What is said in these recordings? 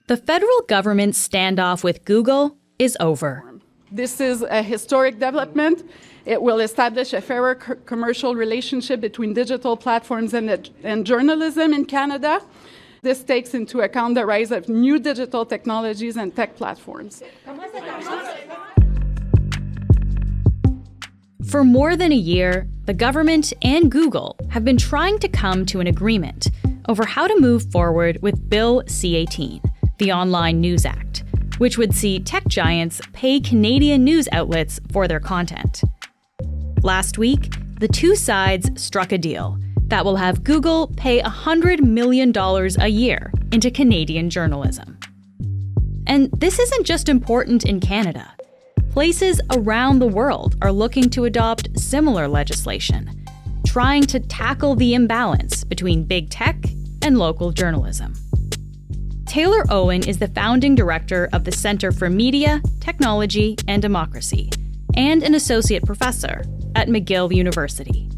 The federal government's standoff with Google is over. This is a historic development. It will establish a fairer commercial relationship between digital platforms and journalism in Canada. This takes into account the rise of new digital technologies and tech platforms. For more than a year, the government and Google have been trying to come to an agreement over how to move forward with Bill C-18, the Online News Act, which would see tech giants pay Canadian news outlets for their content. Last week, the two sides struck a deal that will have Google pay $100 million a year into Canadian journalism. And this isn't just important in Canada. Places around the world are looking to adopt similar legislation, trying to tackle the imbalance between big tech and local journalism. Taylor Owen is the founding director of the Center for Media, Technology, and Democracy, and an associate professor at McGill University.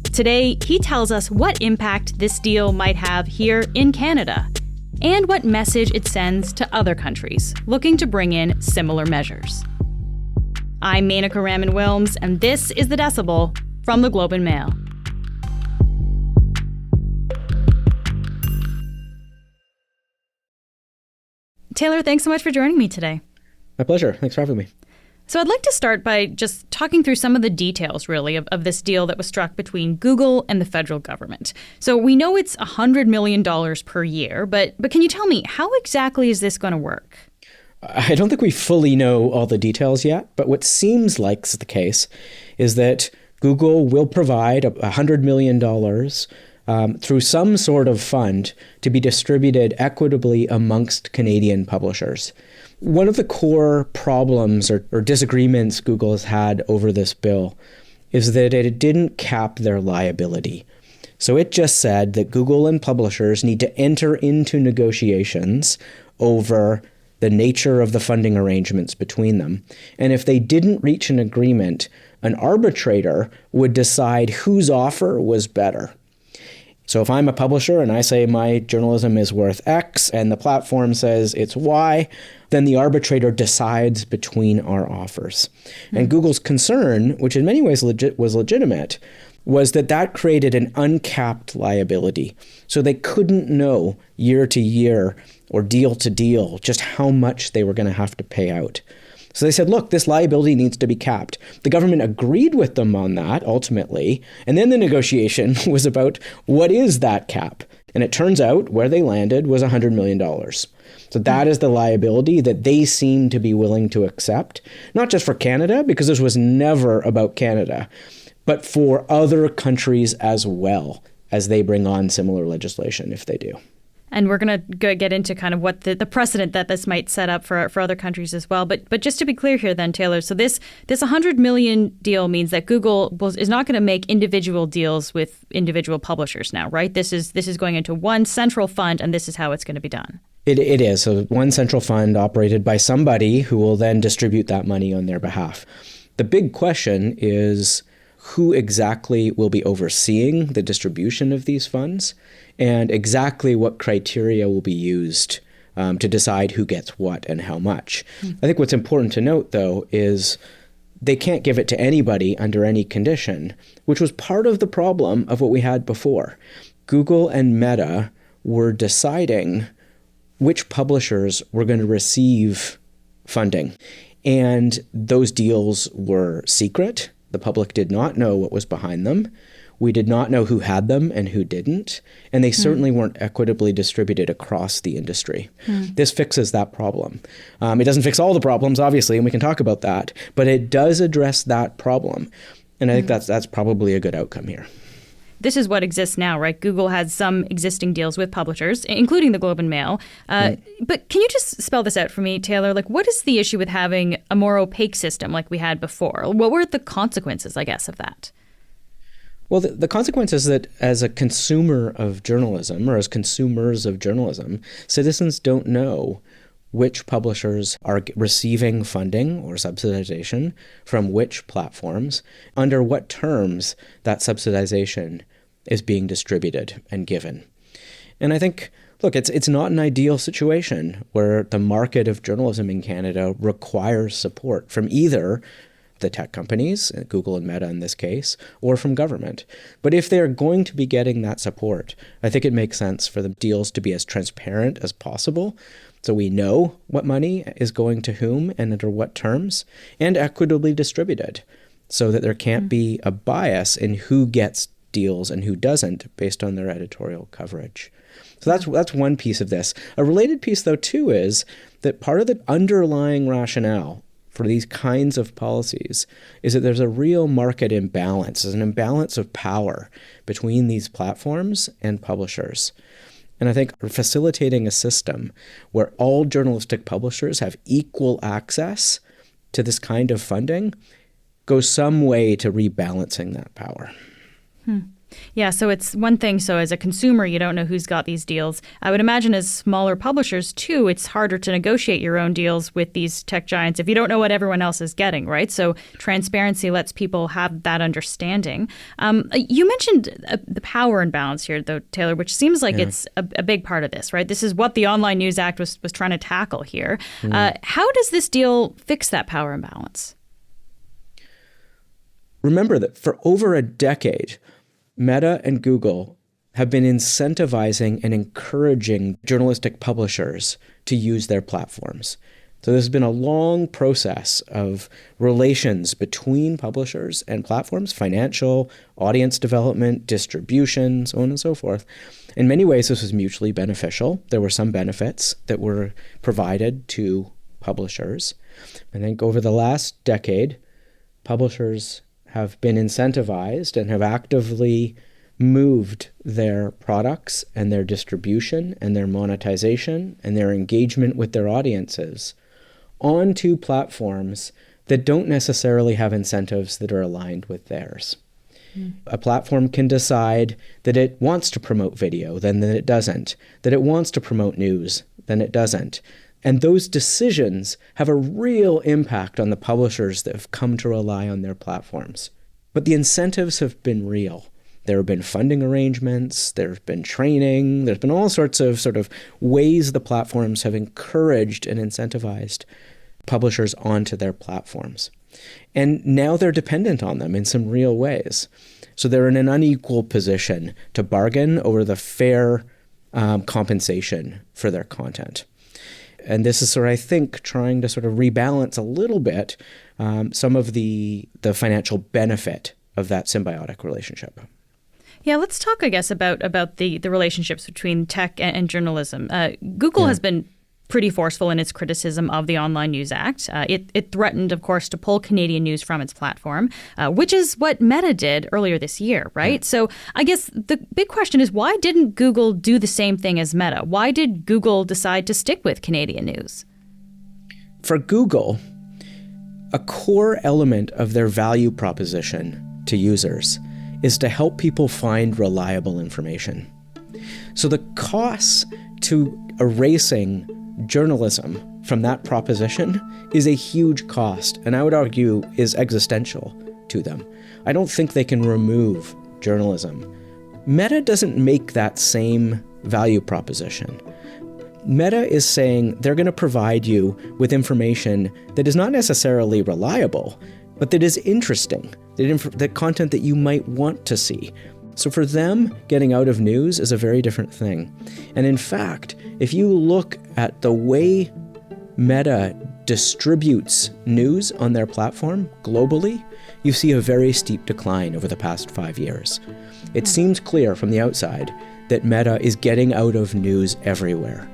Today, he tells us what impact this deal might have here in Canada, and what message it sends to other countries looking to bring in similar measures. I'm Menaka Raman-Wilms, and this is The Decibel from the Globe and Mail. Taylor, thanks so much for joining me today. My pleasure. Thanks for having me. So I'd like to start by just talking through some of the details, really, of this deal that was struck between Google and the federal government. So we know it's $100 million per year, but can you tell me, how exactly is this going to work? I don't think we fully know all the details yet, but what seems like the case is that Google will provide $100 million through some sort of fund to be distributed equitably amongst Canadian publishers. One of the core problems or disagreements Google has had over this bill is that it didn't cap their liability. So it just said that Google and publishers need to enter into negotiations over the nature of the funding arrangements between them. And if they didn't reach an agreement, an arbitrator would decide whose offer was better. So if I'm a publisher and I say my journalism is worth X and the platform says it's Y, then the arbitrator decides between our offers. And Google's concern, which in many ways was legitimate, was that created an uncapped liability. So they couldn't know year to year or deal to deal just how much they were going to have to pay out. So they said, look, this liability needs to be capped. The government agreed with them on that ultimately. And then the negotiation was about what is that cap? And it turns out where they landed was $100 million. So that is the liability that they seem to be willing to accept, not just for Canada, because this was never about Canada, but for other countries as well as they bring on similar legislation, if they do. And we're going to get into kind of what the precedent that this might set up for other countries as well. But just to be clear here then, Taylor, so this $100 million deal means that Google is not going to make individual deals with individual publishers now, right? This is going into one central fund, and this is how it's going to be done. It is. So one central fund operated by somebody who will then distribute that money on their behalf. The big question is who exactly will be overseeing the distribution of these funds and exactly what criteria will be used to decide who gets what and how much. I think what's important to note, though, is they can't give it to anybody under any condition, which was part of the problem of what we had before. Google and Meta were deciding which publishers were going to receive funding. And those deals were secret. The public did not know what was behind them. We did not know who had them and who didn't. And they certainly weren't equitably distributed across the industry. This fixes that problem. It doesn't fix all the problems, obviously, and we can talk about that. But it does address that problem. And I think that's probably a good outcome here. This is what exists now, right? Google has some existing deals with publishers, including the Globe and Mail. But can you just spell this out for me, Taylor? Like, what is the issue with having a more opaque system like we had before? What were the consequences, I guess, of that? Well, the consequence is that as a consumer of journalism, or as consumers of journalism, citizens don't know which publishers are receiving funding or subsidization from which platforms, under what terms that subsidization is being distributed and given. And I think Look, it's not an ideal situation where the market of journalism in Canada requires support from either the tech companies, Google and Meta in this case, or from government. But if they're going to be getting that support, I think it makes sense for the deals to be as transparent as possible, so we know what money is going to whom and under what terms, and equitably distributed, so that there can't be a bias in who gets deals and who doesn't based on their editorial coverage. So that's one piece of this. A related piece, though, too, is that part of the underlying rationale for these kinds of policies is that there's a real market imbalance. There's an imbalance of power between these platforms and publishers. And I think facilitating a system where all journalistic publishers have equal access to this kind of funding goes some way to rebalancing that power. Yeah, so it's one thing. So as a consumer, you don't know who's got these deals. I would imagine as smaller publishers, too, it's harder to negotiate your own deals with these tech giants if you don't know what everyone else is getting, right? So transparency lets people have that understanding. You mentioned the power imbalance here, though, Taylor, which seems like it's a big part of this, right? This is what the Online News Act was trying to tackle here. How does this deal fix that power imbalance? Remember that for over a decade, Meta and Google have been incentivizing and encouraging journalistic publishers to use their platforms. So there's been a long process of relations between publishers and platforms, financial, audience development, distribution, so on and so forth. In many ways, this was mutually beneficial. There were some benefits that were provided to publishers. I think over the last decade, publishers have been incentivized and have actively moved their products and their distribution and their monetization and their engagement with their audiences onto platforms that don't necessarily have incentives that are aligned with theirs. A platform can decide that it wants to promote video, then that it doesn't, that it wants to promote news, then it doesn't. And those decisions have a real impact on the publishers that have come to rely on their platforms. But the incentives have been real. There have been funding arrangements, there have been training, there's been all sorts of sort of ways the platforms have encouraged and incentivized publishers onto their platforms. And now they're dependent on them in some real ways. So they're in an unequal position to bargain over the fair compensation for their content. And this is sort of, I think, trying to sort of rebalance a little bit some of the financial benefit of that symbiotic relationship. Yeah, let's talk, I guess, about the relationships between tech and journalism. Google has been pretty forceful in its criticism of the Online News Act. It threatened, of course, to pull Canadian news from its platform, which is what Meta did earlier this year, right? So I guess the big question is, why didn't Google do the same thing as Meta? Why did Google decide to stick with Canadian news? For Google, a core element of their value proposition to users is to help people find reliable information. So the costs to erasing journalism from that proposition is a huge cost, and I would argue is existential to them. I don't think they can remove journalism. Meta doesn't make that same value proposition. Meta is saying they're going to provide you with information that is not necessarily reliable, but that is interesting, the content that you might want to see. So for them, getting out of news is a very different thing. And in fact, if you look at the way Meta distributes news on their platform globally, you see a very steep decline over the past 5 years. It seems clear from the outside that Meta is getting out of news everywhere.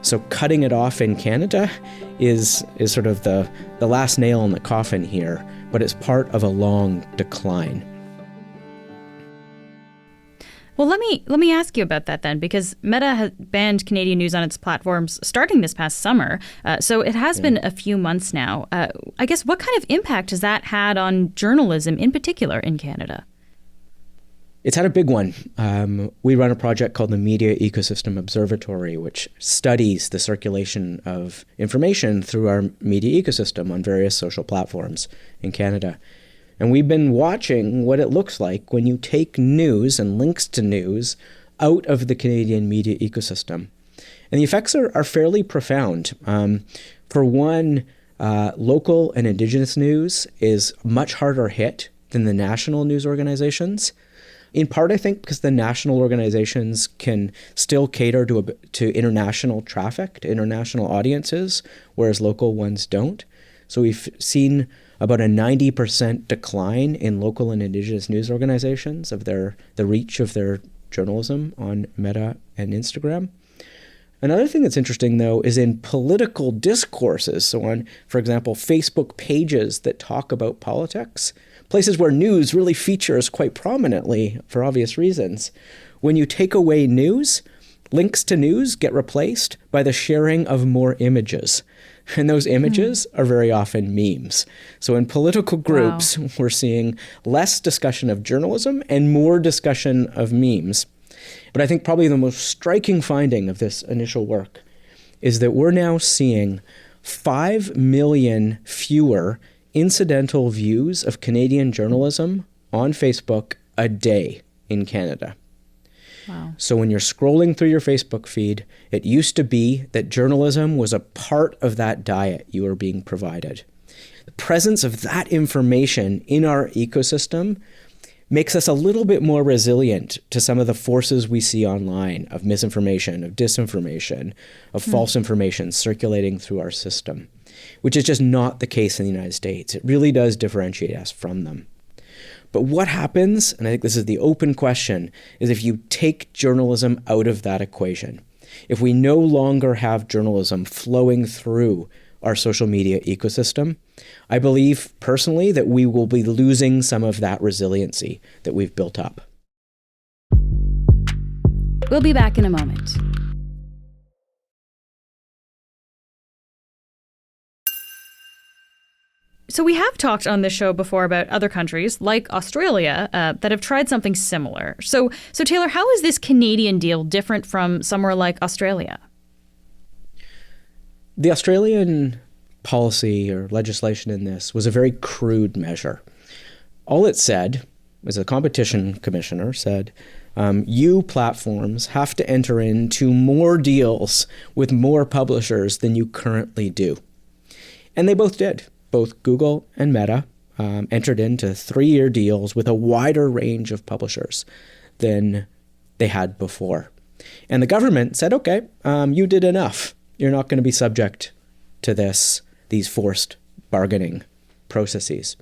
So cutting it off in Canada is sort of the last nail in the coffin here, but it's part of a long decline. Well, let me ask you about that then, because Meta has banned Canadian news on its platforms starting this past summer. So it has been a few months now. I guess what kind of impact has that had on journalism in particular in Canada? It's had a big one. We run a project called the Media Ecosystem Observatory, which studies the circulation of information through our media ecosystem on various social platforms in Canada. And we've been watching what it looks like when you take news and links to news out of the Canadian media ecosystem. And the effects are fairly profound. For one, local and Indigenous news is much harder hit than the national news organizations. In part, I think, because the national organizations can still cater to international traffic, to international audiences, whereas local ones don't. So we've seen about a 90% decline in local and Indigenous news organizations of the reach of their journalism on Meta and Instagram. Another thing that's interesting, though, is in political discourses. So on, for example, Facebook pages that talk about politics, places where news really features quite prominently for obvious reasons. When you take away news, links to news get replaced by the sharing of more images. And those images are very often memes. So in political groups, we're seeing less discussion of journalism and more discussion of memes. But I think probably the most striking finding of this initial work is that we're now seeing 5 million fewer incidental views of Canadian journalism on Facebook a day in Canada. Wow. So when you're scrolling through your Facebook feed, it used to be that journalism was a part of that diet you were being provided. The presence of that information in our ecosystem makes us a little bit more resilient to some of the forces we see online of misinformation, of disinformation, of false information circulating through our system, which is just not the case in the United States. It really does differentiate us from them. But what happens, and I think this is the open question, is if you take journalism out of that equation, if we no longer have journalism flowing through our social media ecosystem, I believe personally that we will be losing some of that resiliency that we've built up. We'll be back in a moment. So we have talked on this show before about other countries like Australia that have tried something similar. So Taylor, how is this Canadian deal different from somewhere like Australia? The Australian policy or legislation in this was a very crude measure. All it said was the competition commissioner said, you platforms have to enter into more deals with more publishers than you currently do. And they both did. Both Google and Meta entered into 3-year deals with a wider range of publishers than they had before. And the government said, okay, you did enough. You're not going to be subject to these forced bargaining processes.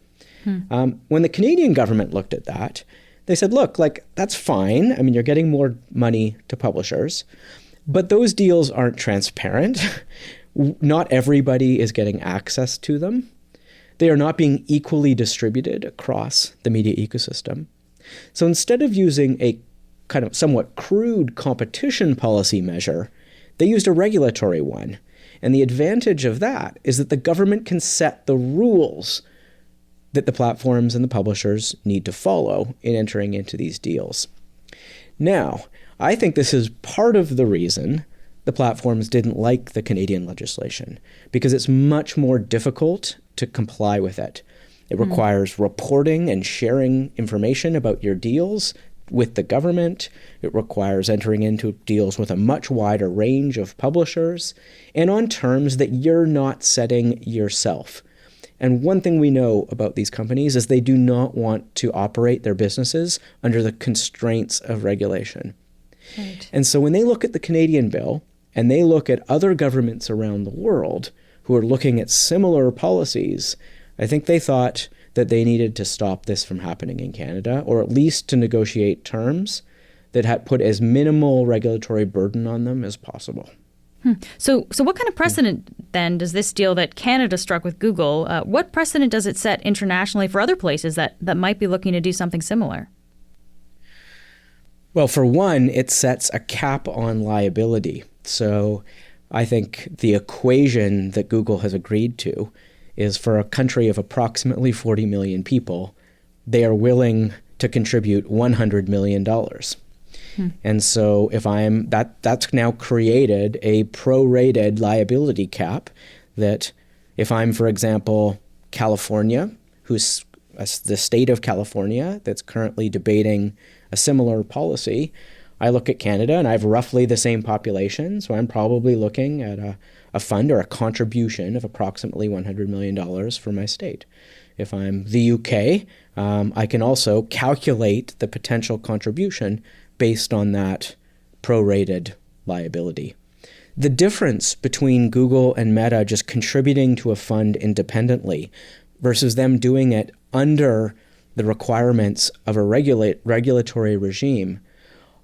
When the Canadian government looked at that, they said, look, that's fine. I mean, you're getting more money to publishers, but those deals aren't transparent. Not everybody is getting access to them. They are not being equally distributed across the media ecosystem. So instead of using a kind of somewhat crude competition policy measure, they used a regulatory one. And the advantage of that is that the government can set the rules that the platforms and the publishers need to follow in entering into these deals. Now, I think this is part of the reason the platforms didn't like the Canadian legislation, because it's much more difficult to comply with it. It requires reporting and sharing information about your deals with the government. It requires entering into deals with a much wider range of publishers and on terms that you're not setting yourself. And one thing we know about these companies is they do not want to operate their businesses under the constraints of regulation. Right. And so when they look at the Canadian bill and they look at other governments around the world who are looking at similar policies, I think they thought that they needed to stop this from happening in Canada, or at least to negotiate terms that had put as minimal regulatory burden on them as possible. So what kind of precedent then does this deal that Canada struck with Google, what precedent does it set internationally for other places that might be looking to do something similar? Well, for one, it sets a cap on liability. So I think the equation that Google has agreed to is for a country of approximately 40 million people, they are willing to contribute $100 million. And so if that's now created a prorated liability cap that if I'm, for example, California, who's the state of California that's currently debating a similar policy, I look at Canada and I have roughly the same population, so I'm probably looking at a fund or a contribution of approximately $100 million for my state. If I'm the UK, I can also calculate the potential contribution based on that prorated liability. The difference between Google and Meta just contributing to a fund independently versus them doing it under the requirements of a regulatory regime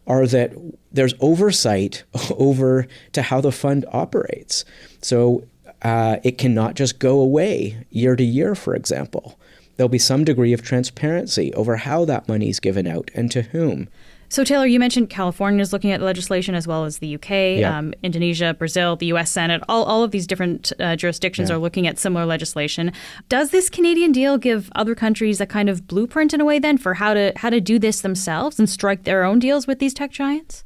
are that there's oversight over to how the fund operates. So it cannot just go away year to year, for example. There'll be some degree of transparency over how that money is given out and to whom. So, Taylor, you mentioned California is looking at legislation as well as the UK, Indonesia, Brazil, the U.S. Senate. All of these different jurisdictions are looking at similar legislation. Does this Canadian deal give other countries a kind of blueprint in a way then for how to do this themselves and strike their own deals with these tech giants?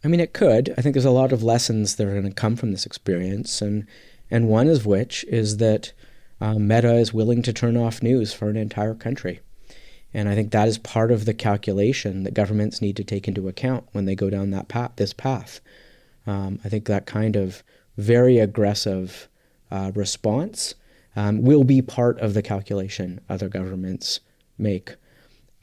I mean, it could. I think there's a lot of lessons that are going to come from this experience, and one of which is that Meta is willing to turn off news for an entire country. And I think that is part of the calculation that governments need to take into account when they go down this path. I think that kind of very aggressive response will be part of the calculation other governments make.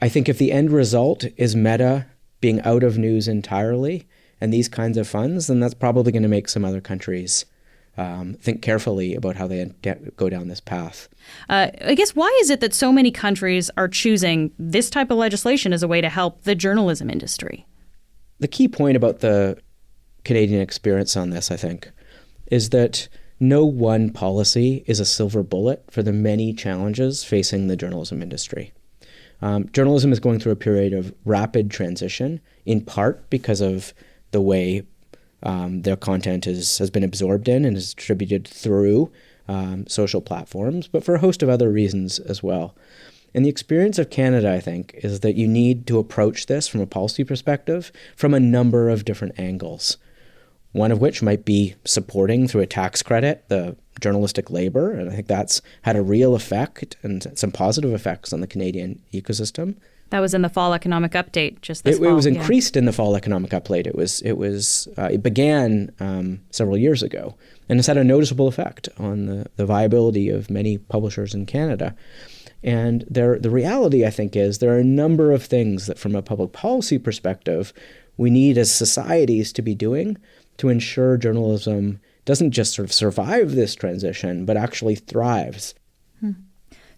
I think if the end result is Meta being out of news entirely and these kinds of funds, then that's probably going to make some other countries think carefully about how they go down this path. I guess, why is it that so many countries are choosing this type of legislation as a way to help the journalism industry? The key point about the Canadian experience on this, I think, is that no one policy is a silver bullet for the many challenges facing the journalism industry. Journalism is going through a period of rapid transition, in part because of the way their content has been absorbed in and is distributed through social platforms, but for a host of other reasons as well. And the experience of Canada, I think, is that you need to approach this from a policy perspective from a number of different angles. One of which might be supporting through a tax credit the journalistic labor, and I think that's had a real effect and some positive effects on the Canadian ecosystem. That was in the fall economic update just this fall. It was increased in the fall economic update. It began several years ago, and it's had a noticeable effect on the viability of many publishers in Canada. And the reality, I think, is there are a number of things that from a public policy perspective we need as societies to be doing to ensure journalism doesn't just sort of survive this transition, but actually thrives.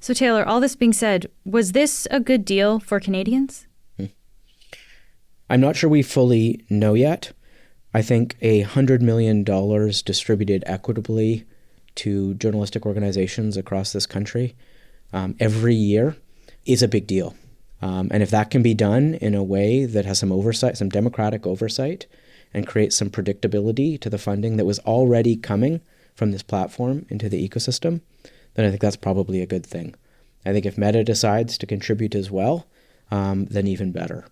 So, Taylor, all this being said, was this a good deal for Canadians? I'm not sure we fully know yet. I think $100 million distributed equitably to journalistic organizations across this country every year is a big deal. And if that can be done in a way that has some oversight, some democratic oversight, and creates some predictability to the funding that was already coming from this platform into the ecosystem, then I think that's probably a good thing. I think if Meta decides to contribute as well, then even better.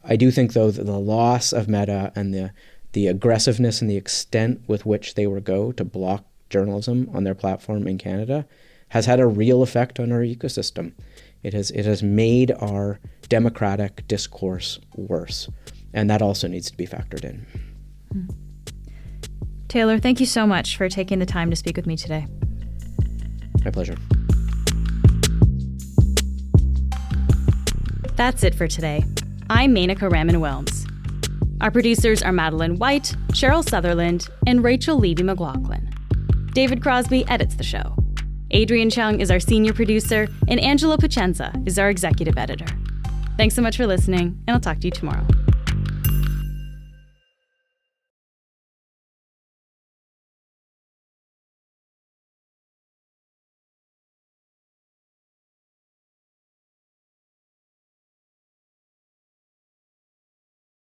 I do think, though, that the loss of Meta and the aggressiveness and the extent with which they will go to block journalism on their platform in Canada has had a real effect on our ecosystem. It has made our democratic discourse worse, and that also needs to be factored in. Taylor, thank you so much for taking the time to speak with me today. My pleasure. That's it for today. I'm Menaka Raman-Wilms. Our producers are Madeline White, Cheryl Sutherland, and Rachel Levy-McLaughlin. David Crosby edits the show. Adrian Chung is our senior producer, and Angela Pacenza is our executive editor. Thanks so much for listening, and I'll talk to you tomorrow.